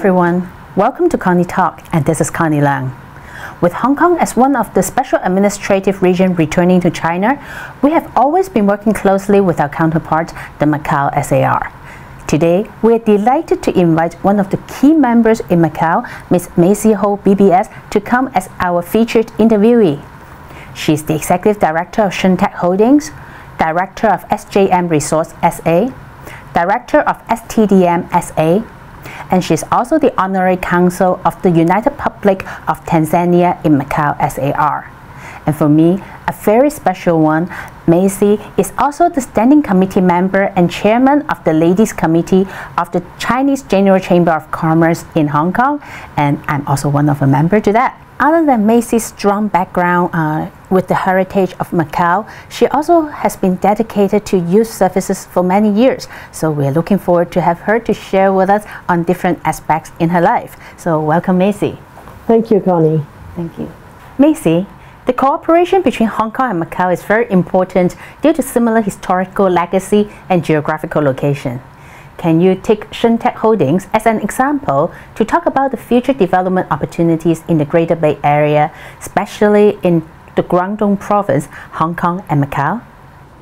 everyone. Welcome to Connie Talk, and this is Connie Lang. With Hong Kong as one of the special administrative regions returning to China, we have always been working closely with our counterpart, the Macau SAR. Today, we are delighted to invite one of the key members in Macau, Ms. Maisy Ho, BBS, to come as our featured interviewee. She is the Executive Director of Shun Holdings, Director of SJM Resource SA, Director of STDM SA, and she is also the Honorary Counsel of the United Republic of Tanzania in Macau SAR. And for me, a very special one, Maisy is also the Standing Committee member and Chairman of the Ladies Committee of the Chinese General Chamber of Commerce in Hong Kong, and I'm also one of the members to that. Other than Maisy's strong background with the heritage of Macau, she also has been dedicated to youth services for many years. So we're looking forward to have her to share with us on different aspects in her life. So welcome, Maisy. Thank you, Connie. Thank you. Maisy, the cooperation between Hong Kong and Macau is very important due to similar historical legacy and geographical location. Can you take Shun Holdings as an example to talk about the future development opportunities in the Greater Bay Area, especially in the Guangdong province, Hong Kong and Macau?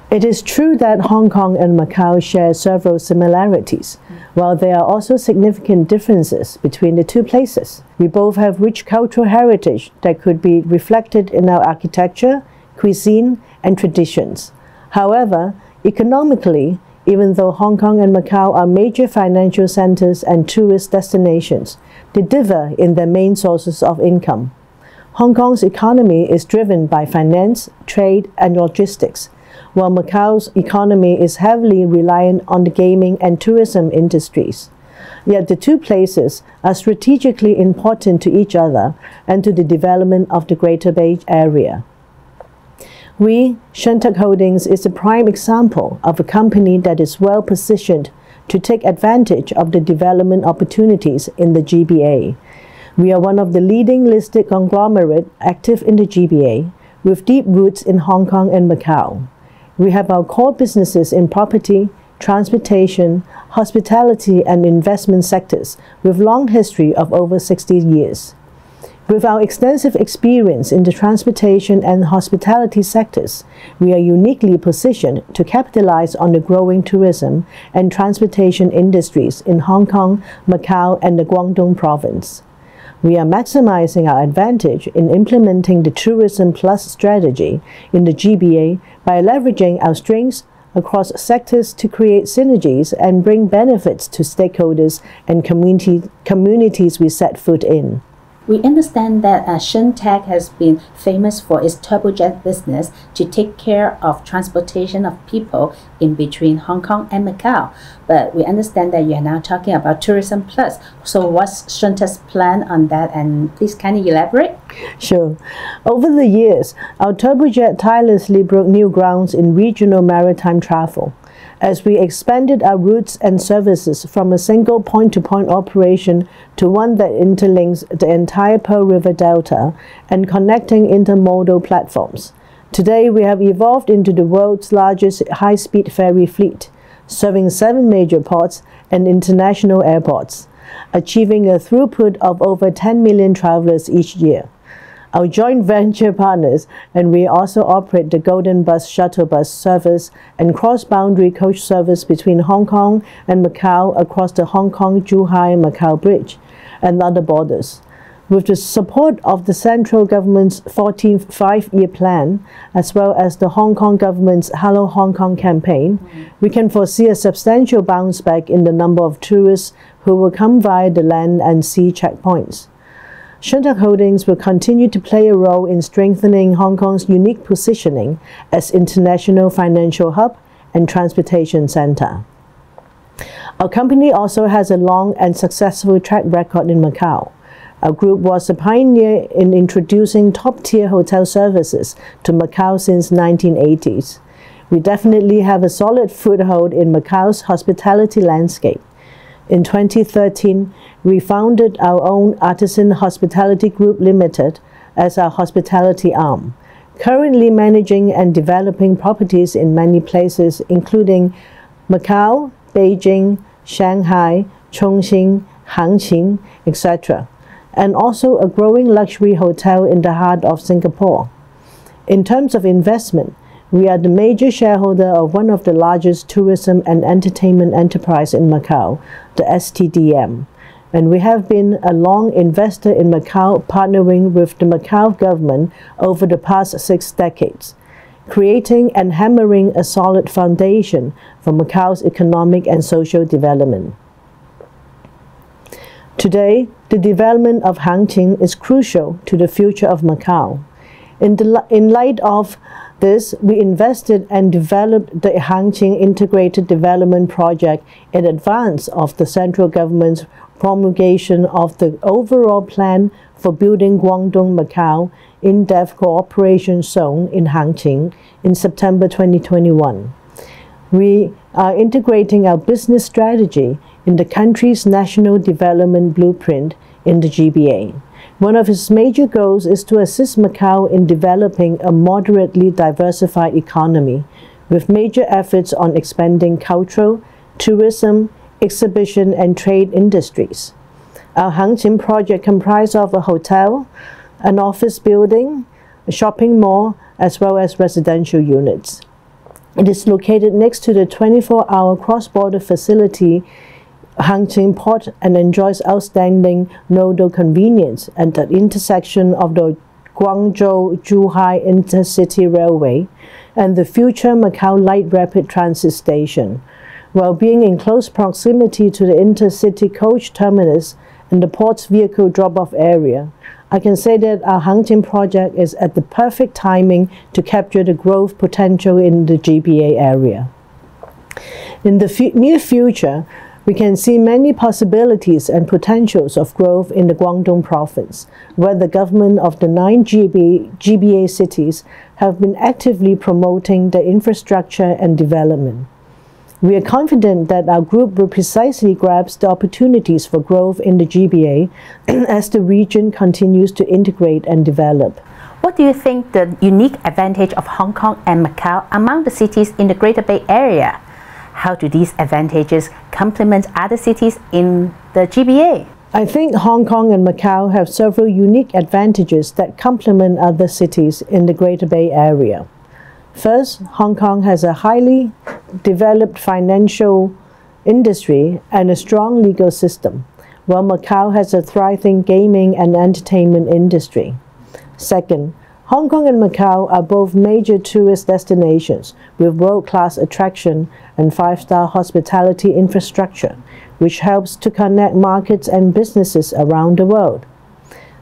It is true that Hong Kong and Macau share several similarities, while there are also significant differences between the two places. We both have rich cultural heritage that could be reflected in our architecture, cuisine, and traditions. However, economically, even though Hong Kong and Macau are major financial centers and tourist destinations, they differ in their main sources of income. Hong Kong's economy is driven by finance, trade, and logistics, while Macau's economy is heavily reliant on the gaming and tourism industries. Yet the two places are strategically important to each other and to the development of the Greater Bay Area. We, Shun Holdings, is a prime example of a company that is well positioned to take advantage of the development opportunities in the GBA. We are one of the leading listed conglomerates active in the GBA, with deep roots in Hong Kong and Macau. We have our core businesses in property, transportation, hospitality, and investment sectors with long history of over 60 years. With our extensive experience in the transportation and hospitality sectors, we are uniquely positioned to capitalize on the growing tourism and transportation industries in Hong Kong, Macau, and the Guangdong province. We are maximizing our advantage in implementing the Tourism Plus strategy in the GBA by leveraging our strengths across sectors to create synergies and bring benefits to stakeholders and communities we set foot in. We understand that Shun has been famous for its turbojet business to take care of transportation of people in between Hong Kong and Macau. But we understand that you are now talking about Tourism Plus. So what's Shun's plan on that? And please, can you elaborate? Sure. Over the years, our turbojet tirelessly broke new grounds in regional maritime travel, as we expanded our routes and services from a single point-to-point operation to one that interlinks the entire Pearl River Delta and connecting intermodal platforms. Today, we have evolved into the world's largest high-speed ferry fleet, serving 7 major ports and international airports, achieving a throughput of over 10 million travelers each year. Our joint venture partners, and we also operate the Golden Bus shuttle bus service and cross-boundary coach service between Hong Kong and Macau across the Hong Kong-Zhuhai-Macau Bridge and other borders. With the support of the central government's 14th five-year plan, as well as the Hong Kong government's Hello Hong Kong campaign, we can foresee a substantial bounce back in the number of tourists who will come via the land and sea checkpoints. Shun Holdings will continue to play a role in strengthening Hong Kong's unique positioning as international financial hub and transportation center. Our company also has a long and successful track record in Macau. Our group was a pioneer in introducing top-tier hotel services to Macau since the 1980s. We definitely have a solid foothold in Macau's hospitality landscape. In 2013, we founded our own Artisan Hospitality Group Limited as our hospitality arm, currently managing and developing properties in many places including Macau, Beijing, Shanghai, Chongqing, Hangqin, etc., and also a growing luxury hotel in the heart of Singapore. In terms of investment, we are the major shareholder of one of the largest tourism and entertainment enterprise in Macau, the STDM, and we have been a long investor in Macau, partnering with the Macau government over the past 6 decades, creating and hammering a solid foundation for Macau's economic and social development. Today, the development of Hangqin is crucial to the future of Macau. In light of this, we invested and developed the Hangqin Integrated Development Project in advance of the central government's promulgation of the overall plan for building Guangdong-Macau in-depth cooperation zone in Hangqin in September 2021. We are integrating our business strategy in the country's national development blueprint in the GBA. One of its major goals is to assist Macau in developing a moderately diversified economy, with major efforts on expanding cultural, tourism, exhibition, and trade industries. Our Hangqin project comprises of a hotel, an office building, a shopping mall, as well as residential units. It is located next to the 24-hour cross-border facility Hangqin Port and enjoys outstanding nodal convenience at the intersection of the Guangzhou-Zhuhai Intercity Railway and the future Macau Light Rapid Transit Station, while being in close proximity to the intercity coach terminus and the port's vehicle drop-off area. I can say that our Hangqin project is at the perfect timing to capture the growth potential in the GBA area. In the near future, we can see many possibilities and potentials of growth in the Guangdong province, where the government of the 9 GBA cities have been actively promoting the infrastructure and development. We are confident that our group will precisely grasp the opportunities for growth in the GBA as the region continues to integrate and develop. What do you think the unique advantage of Hong Kong and Macau among the cities in the Greater Bay Area? How do these advantages complement other cities in the GBA? I think Hong Kong and Macau have several unique advantages that complement other cities in the Greater Bay Area. First, Hong Kong has a highly developed financial industry and a strong legal system, while Macau has a thriving gaming and entertainment industry. Second, Hong Kong and Macau are both major tourist destinations with world-class attraction and 5-star hospitality infrastructure, which helps to connect markets and businesses around the world.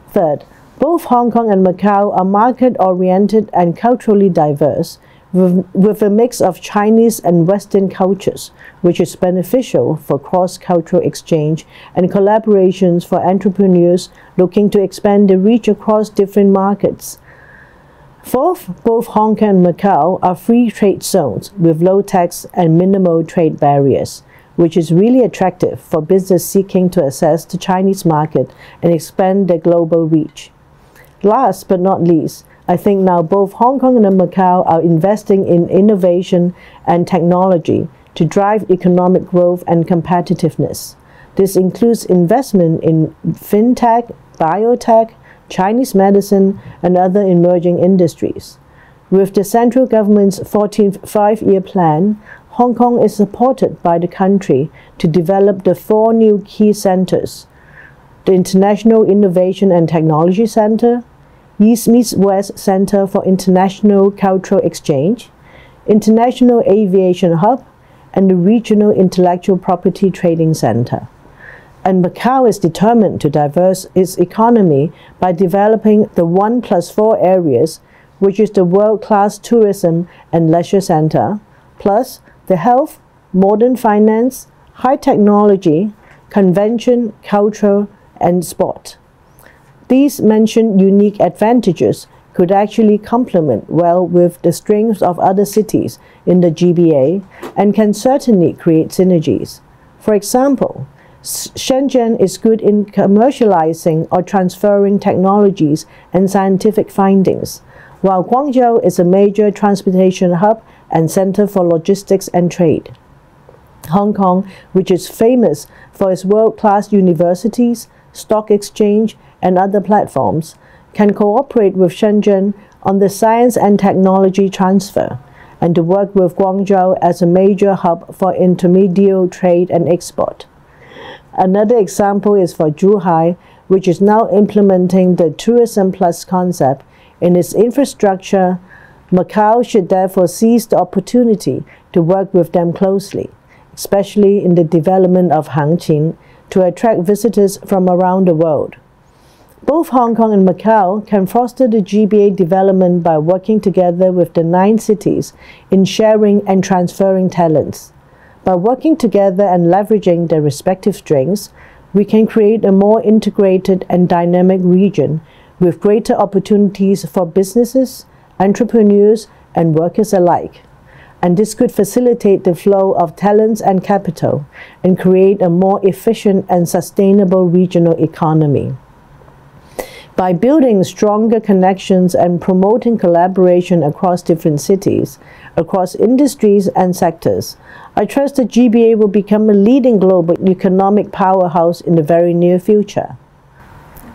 Third, both Hong Kong and Macau are market-oriented and culturally diverse, with a mix of Chinese and Western cultures, which is beneficial for cross-cultural exchange and collaborations for entrepreneurs looking to expand the reach across different markets. Fourth, both Hong Kong and Macau are free trade zones with low tax and minimal trade barriers, which is really attractive for business seeking to access the Chinese market and expand their global reach. Last but not least, I think now both Hong Kong and Macau are investing in innovation and technology to drive economic growth and competitiveness. This includes investment in fintech, biotech, Chinese medicine, and other emerging industries. With the central government's 14th five-year plan, Hong Kong is supported by the country to develop the 4 new key centers: the International Innovation and Technology Center, East meets West Center for International Cultural Exchange, International Aviation Hub, and the Regional Intellectual Property Trading Center. And Macau is determined to diversify its economy by developing the 1+4 areas, which is the world-class tourism and leisure center, plus the health, modern finance, high technology, convention, culture, and sport. These mentioned unique advantages could actually complement well with the strengths of other cities in the GBA and can certainly create synergies. For example, Shenzhen is good in commercializing or transferring technologies and scientific findings, while Guangzhou is a major transportation hub and center for logistics and trade. Hong Kong, which is famous for its world-class universities, stock exchange, and other platforms, can cooperate with Shenzhen on the science and technology transfer, and to work with Guangzhou as a major hub for intermediate trade and export. Another example is for Zhuhai, which is now implementing the Tourism Plus concept in its infrastructure. Macau should therefore seize the opportunity to work with them closely, especially in the development of Hangqin, to attract visitors from around the world. Both Hong Kong and Macau can foster the GBA development by working together with the 9 cities in sharing and transferring talents. By working together and leveraging their respective strengths, we can create a more integrated and dynamic region with greater opportunities for businesses, entrepreneurs, and workers alike. And this could facilitate the flow of talents and capital and create a more efficient and sustainable regional economy. By building stronger connections and promoting collaboration across different cities, across industries and sectors, I trust that GBA will become a leading global economic powerhouse in the very near future.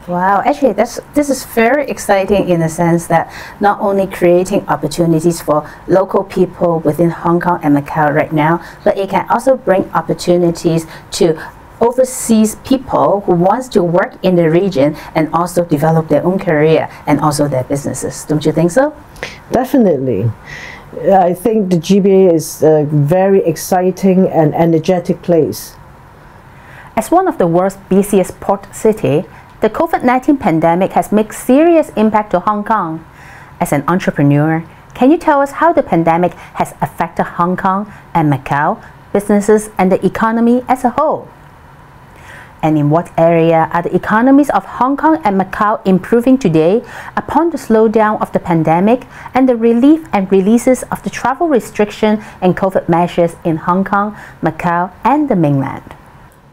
Wow, actually this is very exciting in the sense that not only creating opportunities for local people within Hong Kong and Macau right now, but it can also bring opportunities to overseas people who wants to work in the region and also develop their own career and also their businesses. Don't you think so? Definitely. I think the GBA is a very exciting and energetic place. As one of the world's busiest port city, the COVID-19 pandemic has made serious impact to Hong Kong. As an entrepreneur, can you tell us how the pandemic has affected Hong Kong and Macau, businesses and the economy as a whole? And in what area are the economies of Hong Kong and Macau improving today upon the slowdown of the pandemic and the relief and releases of the travel restriction and COVID measures in Hong Kong, Macau, and the mainland?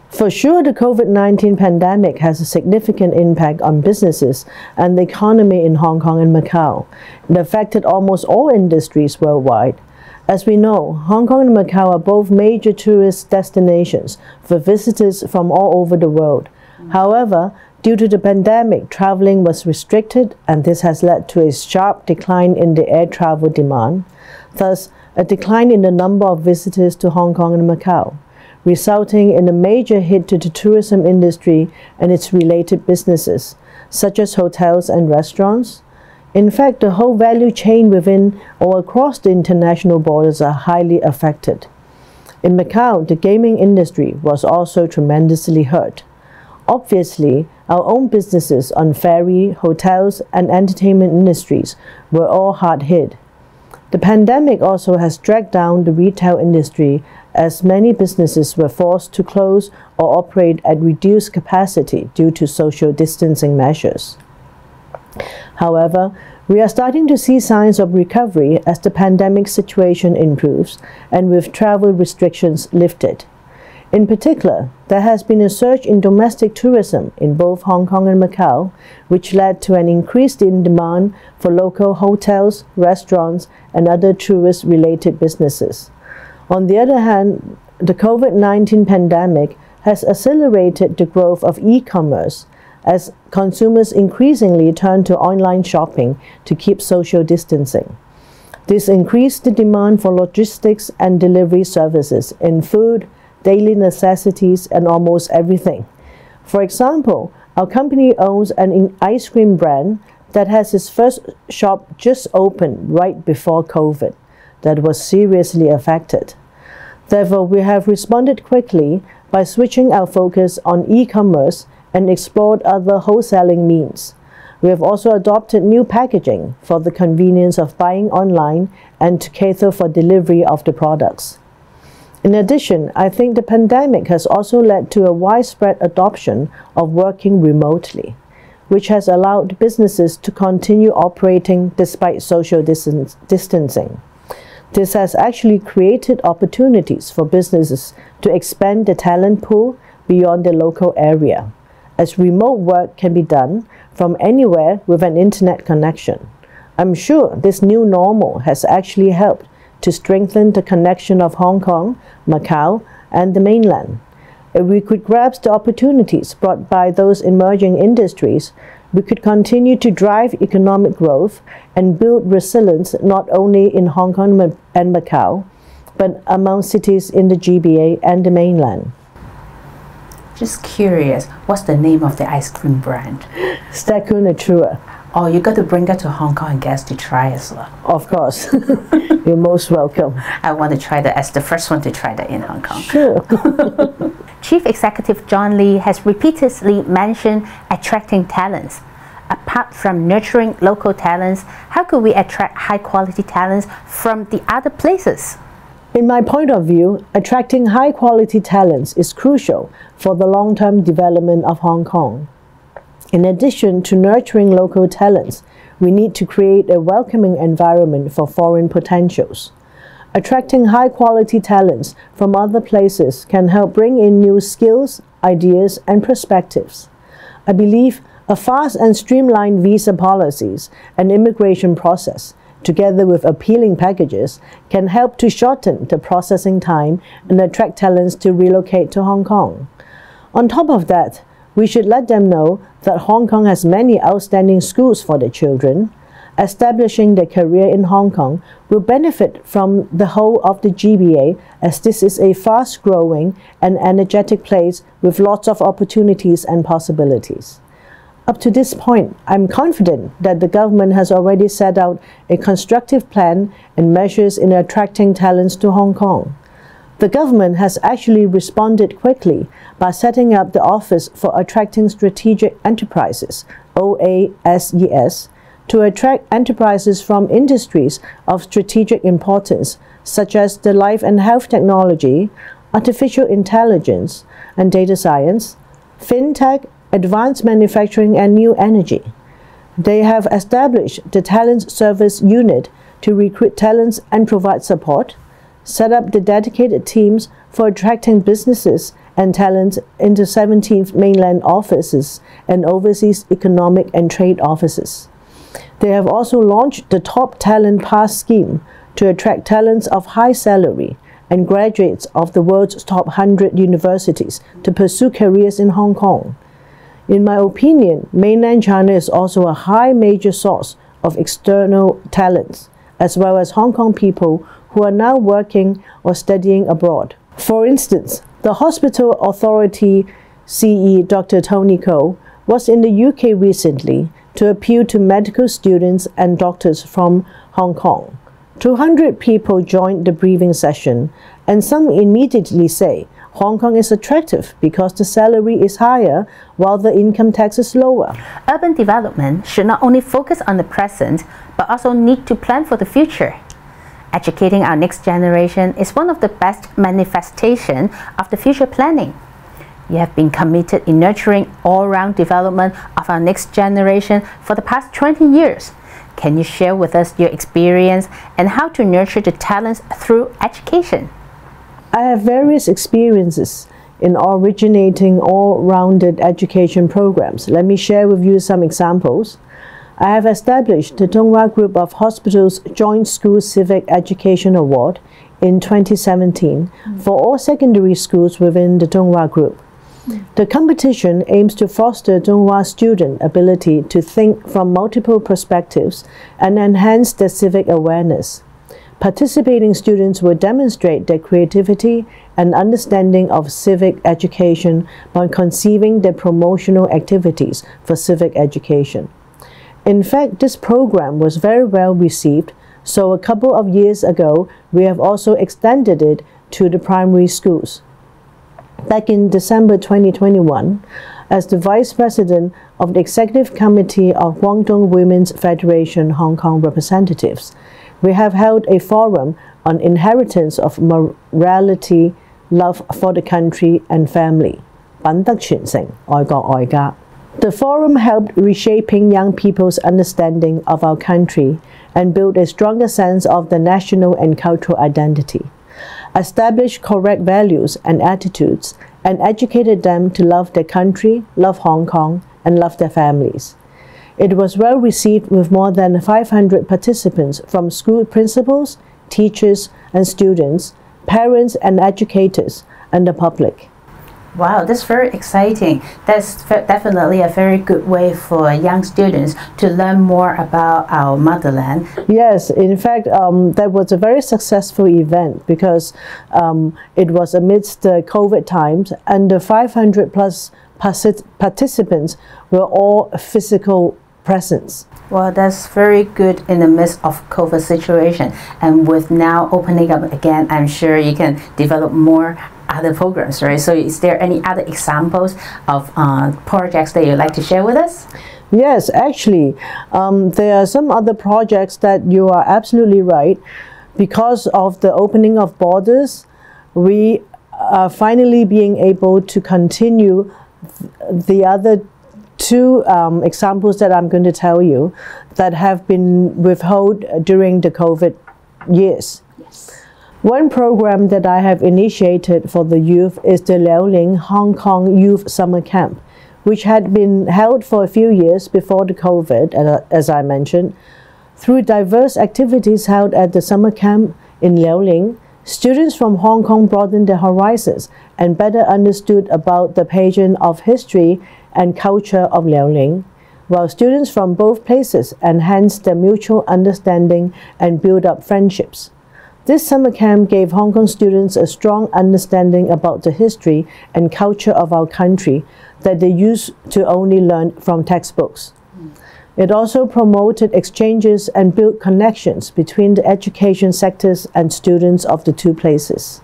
For sure, the COVID-19 pandemic has a significant impact on businesses and the economy in Hong Kong and Macau. It affected almost all industries worldwide. As we know, Hong Kong and Macau are both major tourist destinations for visitors from all over the world. However, due to the pandemic, traveling was restricted, and this has led to a sharp decline in the air travel demand, thus a decline in the number of visitors to Hong Kong and Macau, resulting in a major hit to the tourism industry and its related businesses, such as hotels and restaurants. In fact, the whole value chain within or across the international borders are highly affected. In Macau, the gaming industry was also tremendously hurt. Obviously, our own businesses on ferry, hotels, and entertainment industries were all hard hit. The pandemic also has dragged down the retail industry, as many businesses were forced to close or operate at reduced capacity due to social distancing measures. However, we are starting to see signs of recovery as the pandemic situation improves and with travel restrictions lifted. In particular, there has been a surge in domestic tourism in both Hong Kong and Macau, which led to an increase in demand for local hotels, restaurants, and other tourist-related businesses. On the other hand, the COVID-19 pandemic has accelerated the growth of e-commerce, as consumers increasingly turn to online shopping to keep social distancing. This increased the demand for logistics and delivery services in food, daily necessities, and almost everything. For example, our company owns an ice cream brand that has its first shop just opened right before COVID that was seriously affected. Therefore, we have responded quickly by switching our focus on e-commerce and explored other wholesaling means. We have also adopted new packaging for the convenience of buying online and to cater for delivery of the products. In addition, I think the pandemic has also led to a widespread adoption of working remotely, which has allowed businesses to continue operating despite social distancing. This has actually created opportunities for businesses to expand the talent pool beyond the local area, as remote work can be done from anywhere with an internet connection. I'm sure this new normal has actually helped to strengthen the connection of Hong Kong, Macau, and the mainland. If we could grasp the opportunities brought by those emerging industries, we could continue to drive economic growth and build resilience not only in Hong Kong and Macau, but among cities in the GBA and the mainland. Just curious, what's the name of the ice cream brand? Staku Natura. Oh, you got to bring it to Hong Kong and guests to try as well. Of course. You're most welcome. I want to try that as the first one to try that in Hong Kong. Sure. Chief Executive John Lee has repeatedly mentioned attracting talents. Apart from nurturing local talents, how could we attract high-quality talents from the other places? In my point of view, attracting high-quality talents is crucial for the long-term development of Hong Kong. In addition to nurturing local talents, we need to create a welcoming environment for foreign potentials. Attracting high-quality talents from other places can help bring in new skills, ideas, and perspectives. I believe a fast and streamlined visa policies and immigration process, together with appealing packages, can help to shorten the processing time and attract talents to relocate to Hong Kong. On top of that, we should let them know that Hong Kong has many outstanding schools for their children. Establishing their career in Hong Kong will benefit from the whole of the GBA, as this is a fast-growing and energetic place with lots of opportunities and possibilities. Up to this point, I'm confident that the government has already set out a constructive plan and measures in attracting talents to Hong Kong. The government has actually responded quickly by setting up the Office for Attracting Strategic Enterprises, OASES, to attract enterprises from industries of strategic importance, such as the life and health technology, artificial intelligence and data science, fintech, advanced manufacturing, and new energy. They have established the Talent Service Unit to recruit talents and provide support, set up the dedicated teams for attracting businesses and talent into 17th mainland offices and overseas economic and trade offices. They have also launched the Top Talent Pass scheme to attract talents of high salary and graduates of the world's top 100 universities to pursue careers in Hong Kong. In my opinion, mainland China is also a high major source of external talents, as well as Hong Kong people who are now working or studying abroad. For instance, the Hospital Authority CE Dr. Tony Ko was in the UK recently to appeal to medical students and doctors from Hong Kong. 200 people joined the briefing session, and some immediately say Hong Kong is attractive because the salary is higher while the income tax is lower. Urban development should not only focus on the present, but also need to plan for the future. Educating our next generation is one of the best manifestations of the future planning. You have been committed in nurturing all-round development of our next generation for the past 20 years. Can you share with us your experience and how to nurture the talents through education? I have various experiences in originating all-rounded education programs. Let me share with you some examples. I have established the Donghua Group of Hospitals Joint School Civic Education Award in 2017 for all secondary schools within the Donghua Group. The competition aims to foster Donghua student ability to think from multiple perspectives and enhance their civic awareness. Participating students will demonstrate their creativity and understanding of civic education by conceiving their promotional activities for civic education. In fact, this program was very well received, so a couple of years ago, we have also extended it to the primary schools. Back in December 2021, as the Vice President of the Executive Committee of Guangdong Women's Federation Hong Kong Representatives, we have held a forum on inheritance of morality, love for the country and family. 品德傳承，愛國愛家. The forum helped reshaping young people's understanding of our country and build a stronger sense of the national and cultural identity, established correct values and attitudes, and educated them to love their country, love Hong Kong, and love their families. It was well received with more than 500 participants from school principals, teachers and students, parents and educators, and the public. Wow, that's very exciting. That's definitely a very good way for young students to learn more about our motherland. Yes, in fact, that was a very successful event because it was amidst the COVID times, and the 500 plus participants were all physical presence. Well, that's very good in the midst of COVID situation. And with now opening up again, I'm sure you can develop more other programs, right? So is there any other examples of projects that you'd like to share with us? Yes, actually, there are some other projects that you are absolutely right. Because of the opening of borders, we are finally being able to continue the other two examples that I'm going to tell you that have been withheld during the COVID years. Yes. One program that I have initiated for the youth is the Liaoning Hong Kong Youth Summer Camp, which had been held for a few years before the COVID, as I mentioned. Through diverse activities held at the summer camp in Liaoning, students from Hong Kong broadened their horizons and better understood about the pageant of history and culture of Liaoning, while students from both places enhanced their mutual understanding and built up friendships. This summer camp gave Hong Kong students a strong understanding about the history and culture of our country that they used to only learn from textbooks. It also promoted exchanges and built connections between the education sectors and students of the two places.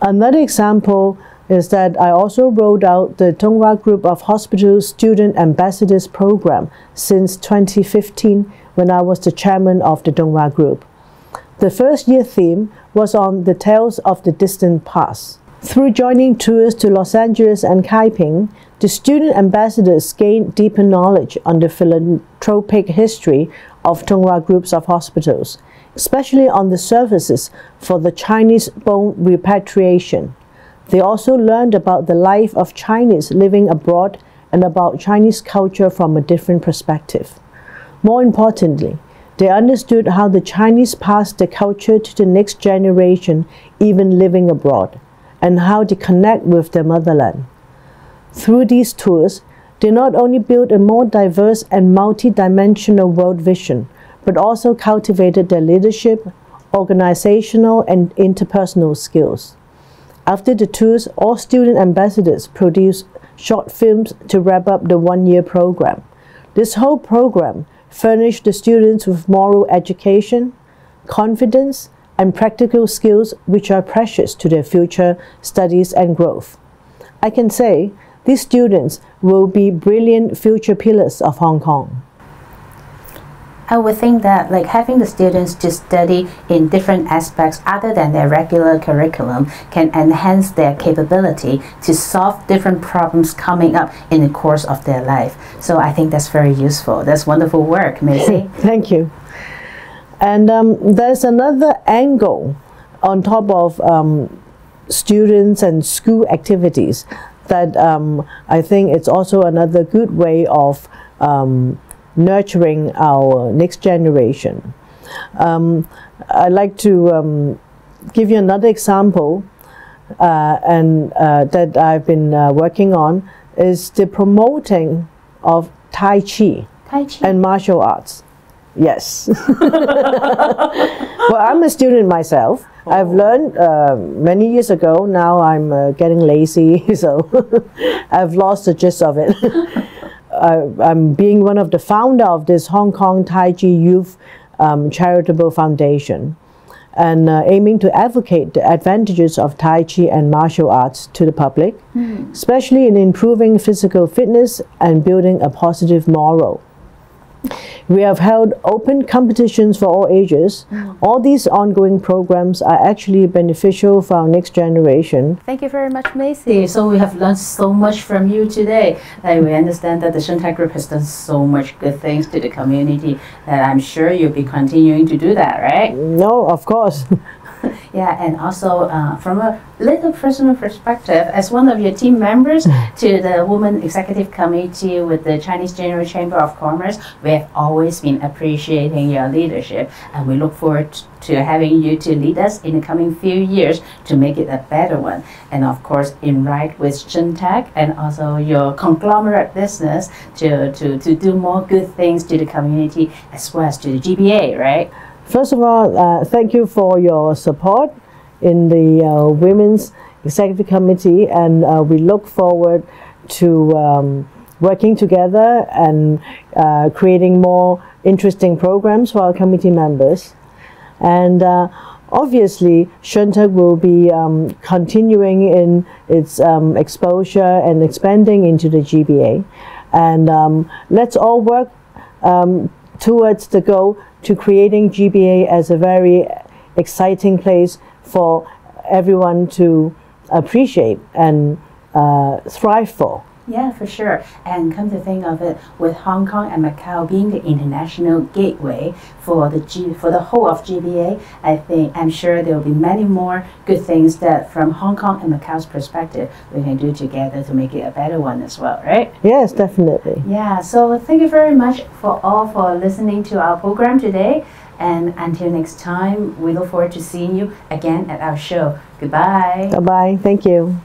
Another example is that I also rolled out the Donghua Group of Hospitals Student Ambassadors Program since 2015 when I was the chairman of the Donghua Group. The first year theme was on the tales of the distant past. Through joining tours to Los Angeles and Kaiping, the student ambassadors gained deeper knowledge on the philanthropic history of Donghua Groups of Hospitals, especially on the services for the Chinese bone repatriation. They also learned about the life of Chinese living abroad and about Chinese culture from a different perspective. More importantly, they understood how the Chinese passed the culture to the next generation, even living abroad, and how they connect with their motherland. Through these tours, they not only built a more diverse and multi-dimensional world vision, but also cultivated their leadership, organizational and interpersonal skills. After the tours, all student ambassadors produced short films to wrap up the one-year program. This whole program furnished the students with moral education, confidence, and practical skills which are precious to their future studies and growth. I can say these students will be brilliant future pillars of Hong Kong. I would think that like having the students to study in different aspects other than their regular curriculum can enhance their capability to solve different problems coming up in the course of their life. So I think that's very useful. That's wonderful work, Maisy. Thank you. And there's another angle on top of students and school activities that I think it's also another good way of nurturing our next generation. I'd like to give you another example that I've been working on is the promoting of Tai Chi and martial arts. Yes. Well, I'm a student myself. Oh. I've learned many years ago. Now I'm getting lazy, so I've lost the gist of it. I'm being one of the founder of this Hong Kong Tai Chi Youth Charitable Foundation and aiming to advocate the advantages of Tai Chi and martial arts to the public, especially in improving physical fitness and building a positive moral. We have held open competitions for all ages. All these ongoing programs are actually beneficial for our next generation. Thank you very much, Maisy. So we have learned so much from you today. We understand that the Shun Group has done so much good things to the community that I'm sure you'll be continuing to do that, right? No, of course. Yeah, and also from a little personal perspective, as one of your team members to the Women Executive Committee with the Chinese General Chamber of Commerce, we have always been appreciating your leadership, and we look forward to having you to lead us in the coming few years to make it a better one. And of course, in right with Shun and also your conglomerate business to do more good things to the community as well as to the GBA, right? First of all, thank you for your support in the Women's Executive Committee, and we look forward to working together and creating more interesting programs for our committee members. And obviously, Shun will be continuing in its exposure and expanding into the GBA. And let's all work towards the goal to creating GBA as a very exciting place for everyone to appreciate and thrive for. Yeah, for sure. And come to think of it, with Hong Kong and Macau being the international gateway for the whole of GBA, I'm sure there will be many more good things that from Hong Kong and Macau's perspective we can do together to make it a better one as well, right? Yes, definitely. Yeah, so thank you very much for listening to our program today. And until next time, we look forward to seeing you again at our show. Goodbye. Bye-bye. Thank you.